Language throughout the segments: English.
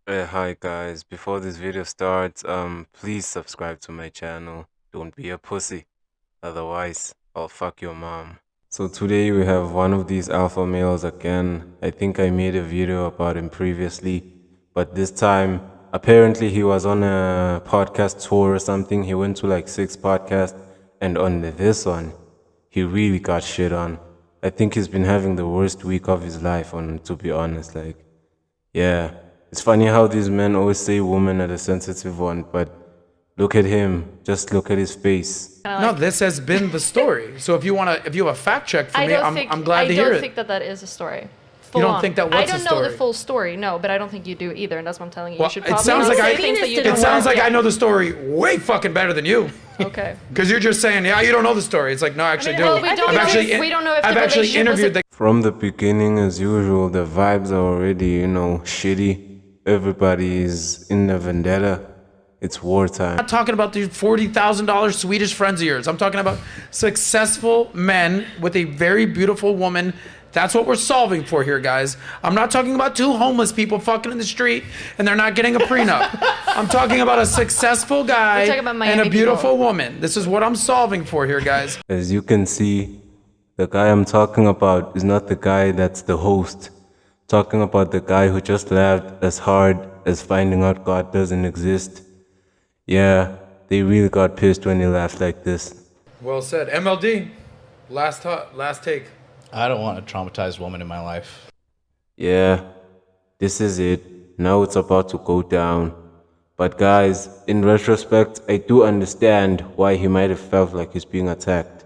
Hi guys, before this video starts, please subscribe to my channel. Don't be a pussy, otherwise I'll fuck your mom. So today we have one of these alpha males again. I think I made a video about him previously, but this time apparently he was on a podcast tour or something. He went to like 6 podcasts, and on this one, he really got shit on. I think he's been having the worst week of his life, on to be honest. Like, yeah, it's funny how these men always say women are the sensitive one, but look at him. Just look at his face. No, this has been the story. So if you have a fact check for me, I'm glad to hear I don't it. think that is a story. You don't think that what's I a don't know the story? full story, no, but I don't think you do either, and that's what I'm telling you. Well, You should it probably sounds like say things that you don't it sounds want. like I know the story way fucking better than you. Okay. Because you're just saying, yeah, you don't know the story. It's like, no, I actually do. well, we don't know if- we don't know if the I've actually relationship was interviewed the From the beginning, as usual, the vibes are already, shitty. Everybody's in a vendetta. It's wartime. I'm not talking about these $40,000 Swedish friends of yours. I'm talking about successful men with a very beautiful woman. That's what we're solving for here, guys. I'm not talking about two homeless people fucking in the street and they're not getting a prenup. I'm talking about a successful guy We're talking about and Miami a beautiful people. woman. This is what I'm solving for here, guys. As you can see, the guy I'm talking about is not the guy that's the host. Talking about the guy who just laughed as hard as finding out God doesn't exist. Yeah, they really got pissed when he laughed like this. Well said. MLD, last take. I don't want a traumatized woman in my life. Yeah, this is it. Now it's about to go down. But guys, in retrospect, I do understand why he might have felt like he's being attacked.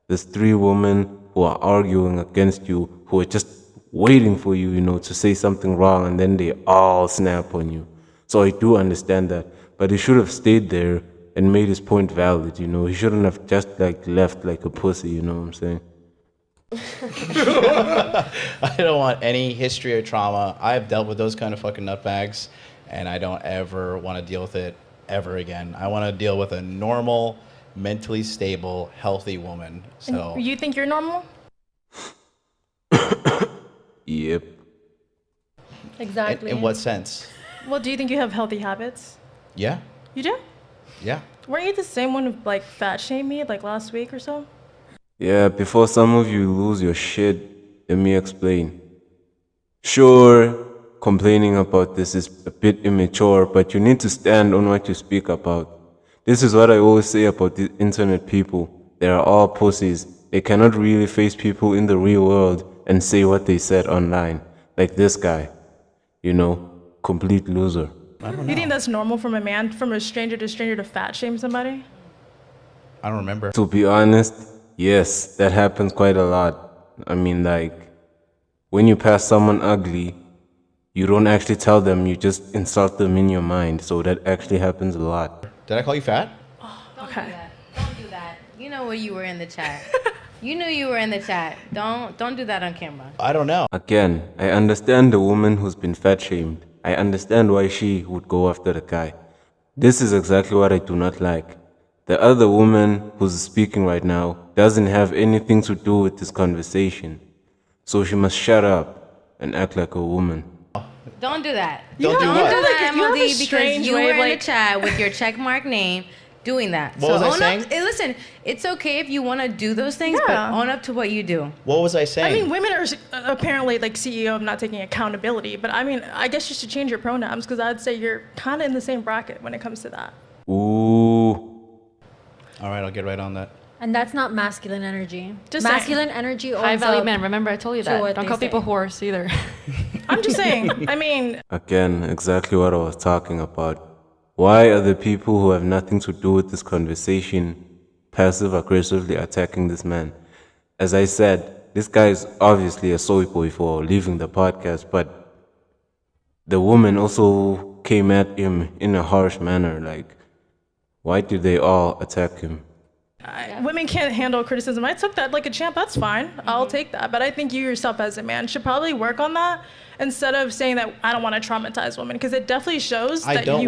There's 3 women who are arguing against you, who are just waiting for you, to say something wrong, and then they all snap on you. So I do understand that. But he should have stayed there and made his point valid, He shouldn't have just left like a pussy, you know what I'm saying? I don't want any history or trauma. I've dealt with those kind of fucking nutbags, and I don't ever want to deal with it ever again. I want to deal with a normal, mentally stable, healthy woman. So You think you're normal? Yep. Exactly. in what sense? Well, do you think you have healthy habits? Yeah, You do? yeah. Weren't you the same one who fat shamed me last week or so? Yeah, before some of you lose your shit, let me explain. Sure, complaining about this is a bit immature, but you need to stand on what you speak about. This is what I always say about the internet people. They are all pussies. They cannot really face people in the real world and say what they said online. Like this guy. Complete loser. You think that's normal from a stranger to fat shame somebody? I don't remember. To be honest, yes, that happens quite a lot. I mean, when you pass someone ugly, you don't actually tell them, you just insult them in your mind. So that actually happens a lot. Did I call you fat? Don't Okay. do that. Don't do that. You know what you were in the chat. You knew you were in the chat. Don't do that on camera. I don't know. Again, I understand the woman who's been fat shamed. I understand why she would go after the guy. This is exactly what I do not like. The other woman who's speaking right now doesn't have anything to do with this conversation. So she must shut up and act like a woman. Don't do that. Don't do know, what? I feel like that, you have a MLD, because strange you way were of, in the chat with your checkmark name doing that. What was I own saying? Up, listen, it's okay if you want to do those things, Yeah. but own up to what you do. What was I I saying? mean, women are apparently CEO of not taking accountability, but I mean, I guess you should change your pronouns because I'd say you're kind of in the same bracket when it comes to that. Ooh. All right, I'll get right on that. And that's not masculine energy. Just Masculine energy owns High value up men. Remember, I told you to that. what Don't they call people say. horse either. I'm just saying. I mean, Again, exactly what I was talking about. Why are the people who have nothing to do with this conversation passive aggressively attacking this man? As I said, this guy is obviously a soy boy for leaving the podcast, but the woman also came at him in a harsh manner. Why did they all attack him? women can't handle criticism. I took that like a champ. That's fine. I'll take that. But I think you yourself as a man should probably work on that instead of saying that I don't want to traumatize women, because it definitely shows that I don't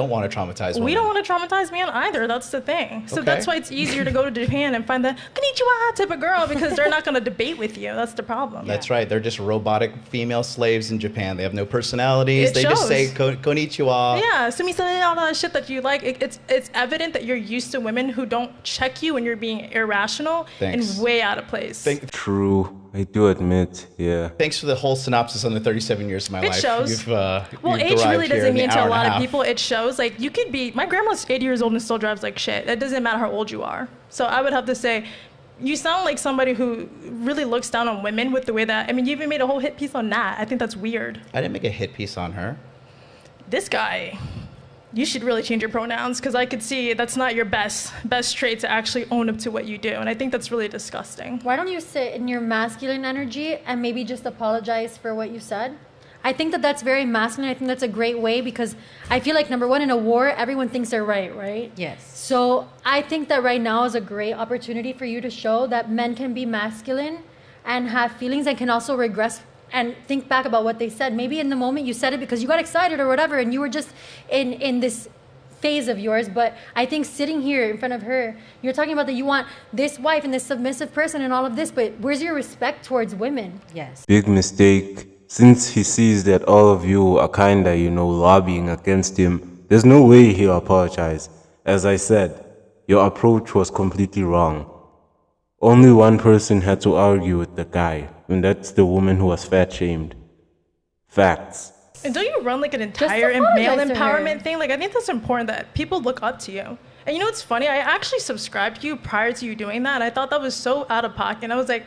want to traumatize women. We don't want to traumatize men either. That's the thing. So Okay. that's why it's easier to go to Japan and find the konnichiwa type of girl, because they're not going to debate with you. That's the problem. That's right. They're just robotic female slaves in Japan. They have no personalities. It They just shows. say konnichiwa. Yeah, sumi-san, all that shit that you like. It's evident that you're used to women who don't check you when you're being irrational Thanks. and way out of place. True. I do admit, yeah. Thanks for the whole synopsis on the 37 years of my It life. shows. You've, Well, you've age derived really here doesn't in the mean to hour a and lot of half. people. It shows. Like, you could be, my grandma's 80 years old and still drives like shit. It doesn't matter how old you are. So I would have to say, you sound like somebody who really looks down on women with the way that, I mean, you even made a whole hit piece on that. I think that's weird. I didn't make a hit piece on her. This guy, you should really change your pronouns, because I could see that's not your best trait to actually own up to what you do. And I think that's really disgusting. Why don't you sit in your masculine energy and maybe just apologize for what you said? I think that that's very masculine. I think that's a great way, because I feel like, number one, in a war, everyone thinks they're right? Yes. So I think that right now is a great opportunity for you to show that men can be masculine and have feelings, and can also regress and think back about what they said. Maybe in the moment you said it because you got excited or whatever, and you were just in this phase of yours. But I think sitting here in front of her, you're talking about that you want this wife and this submissive person and all of this, but where's your respect towards women? Yes. Big mistake. Since he sees that all of you are kinda, lobbying against him, there's no way he'll apologize. As I said, your approach was completely wrong. Only one person had to argue with the guy, and that's the woman who was fat-shamed. Facts. And don't you run like an entire apologize male to her. empowerment thing? Like, I think that's important that people look up to you. And you know what's funny? I actually subscribed to you prior to you doing that. And I thought that was so out of pocket. And I was like,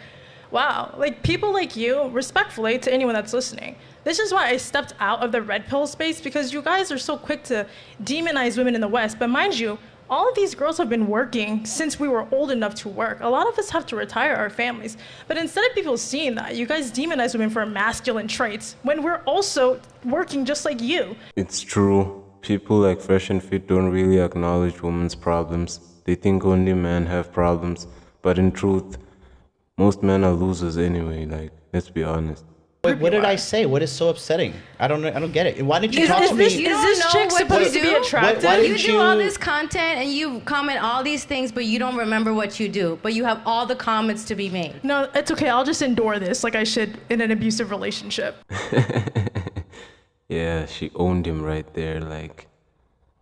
wow, like people like you, respectfully to anyone that's listening. This is why I stepped out of the red pill space, because you guys are so quick to demonize women in the West. But mind you, all of these girls have been working since we were old enough to work. A lot of us have to retire our families. But instead of people seeing that, you guys demonize women for masculine traits when we're also working just like you. It's true. People like Fresh and Fit don't really acknowledge women's problems. They think only men have problems. But in truth, most men are losers anyway, like, let's be honest. Wait, what did I say? What is so upsetting? I don't get it. Why didn't you talk to me? Is this chick supposed to be attractive? Why You didn't do all you- this content and you comment all these things, but you don't remember what you do. But you have all the comments to be made. No, it's okay. I'll just endure this like I should in an abusive relationship. Yeah, she owned him right there, like,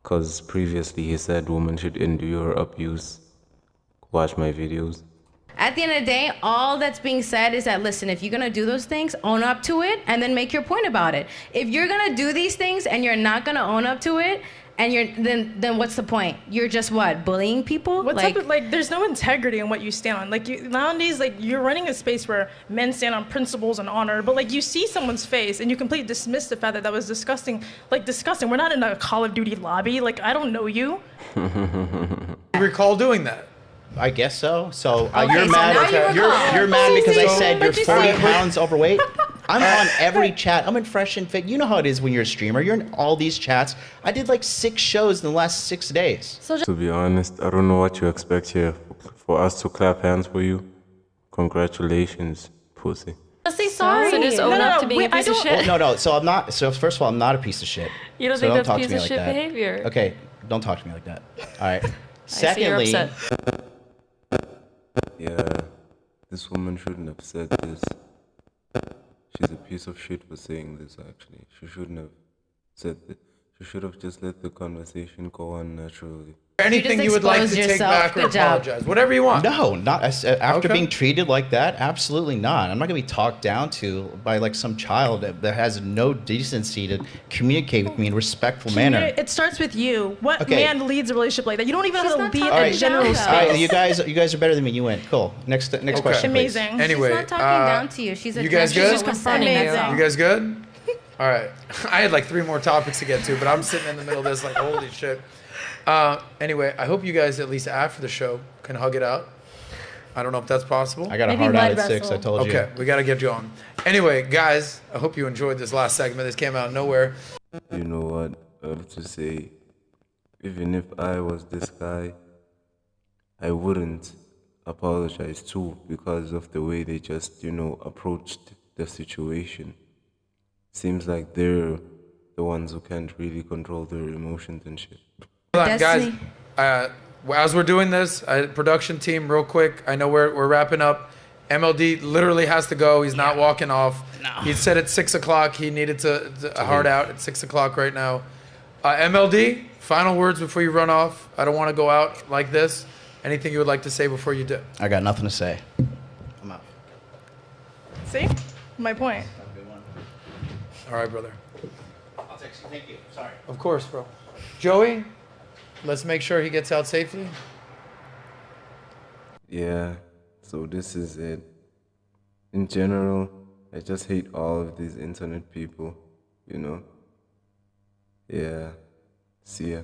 because previously he said women should endure abuse. Watch my videos. At the end of the day, all that's being said is that, listen, if you're going to do those things, own up to it and then make your point about it. If you're going to do these things and you're not going to own up to it, and then what's the point? You're just what, bullying people? What type of, like, there's no integrity in what you stand on. Like, nowadays, like, you're running a space where men stand on principles and honor, but, like, you see someone's face and you completely dismiss the fact that that was disgusting. Like, disgusting. We're not in a Call of Duty lobby. Like, I don't know you. You recall doing that? I guess so. So Okay, you're so mad. now you recall. You're mad because I So- said you're but you 40 see- pounds overweight. I'm on every chat. I'm in Fresh and Fit. You know how it is when you're a streamer. You're in all these chats. I did like 6 shows in the last 6 days. To be honest, I don't know what you expect here. For us to clap hands for you? Congratulations, pussy. Just say sorry. So just own No, no, up no, to being wait, a I piece of don't- shit. Well, no. So I'm not. So first of all, I'm not a piece of shit. You don't So think that's talk piece to me of like shit that. behavior? Okay, don't talk to me like that. All right. I see you're Secondly, upset. Yeah, this woman shouldn't have said this. She's a piece of shit for saying this, actually. She shouldn't have said this. She should have just let the conversation go on naturally. Anything you would like to exposed take yourself. back or Good job. apologize? Whatever you want. no, not after Okay. being treated like that. Absolutely not. I'm not gonna be talked down to by like some child that has no decency to communicate with me in a respectful manner. It starts with you. What Okay. man leads a relationship like that? You don't even She's know how not to lead talking a general down, space. though. All right, you guys are better than me. You win. Cool. Next question, please. Amazing. Anyway, She's not talking down to you. She's you guys addressing good? what was said. Confronting That's you. all. You guys good? All right. I had like 3 more topics to get to, but I'm sitting in the middle of this like, holy shit. Anyway, I hope you guys, at least after the show, can hug it out. I don't know if that's possible. I got a Maybe hard out mud at 6. I wrestle. told you. Okay, we got to get going. Anyway, guys, I hope you enjoyed this last segment. This came out of nowhere. You know what? I have to say, even if I was this guy, I wouldn't apologize too because of the way they just, approached the situation. seems like they're the ones who can't really control their emotions and shit. Hold on, guys. Destiny. As we're doing this, production team, real quick. I know we're wrapping up. MLD literally has to go. He's not walking off. No. He said at 6 o'clock he needed to hard out at 6 o'clock right now. MLD, final words before you run off. I don't want to go out like this. Anything you would like to say before you do? I got nothing to say. I'm out. See? My point. Have a good one. All right, brother. I'll text you. Thank you. Sorry. Of course, bro. Joey, let's make sure he gets out safely. Yeah, so this is it. In general, I just hate all of these internet people, you know? Yeah, see ya.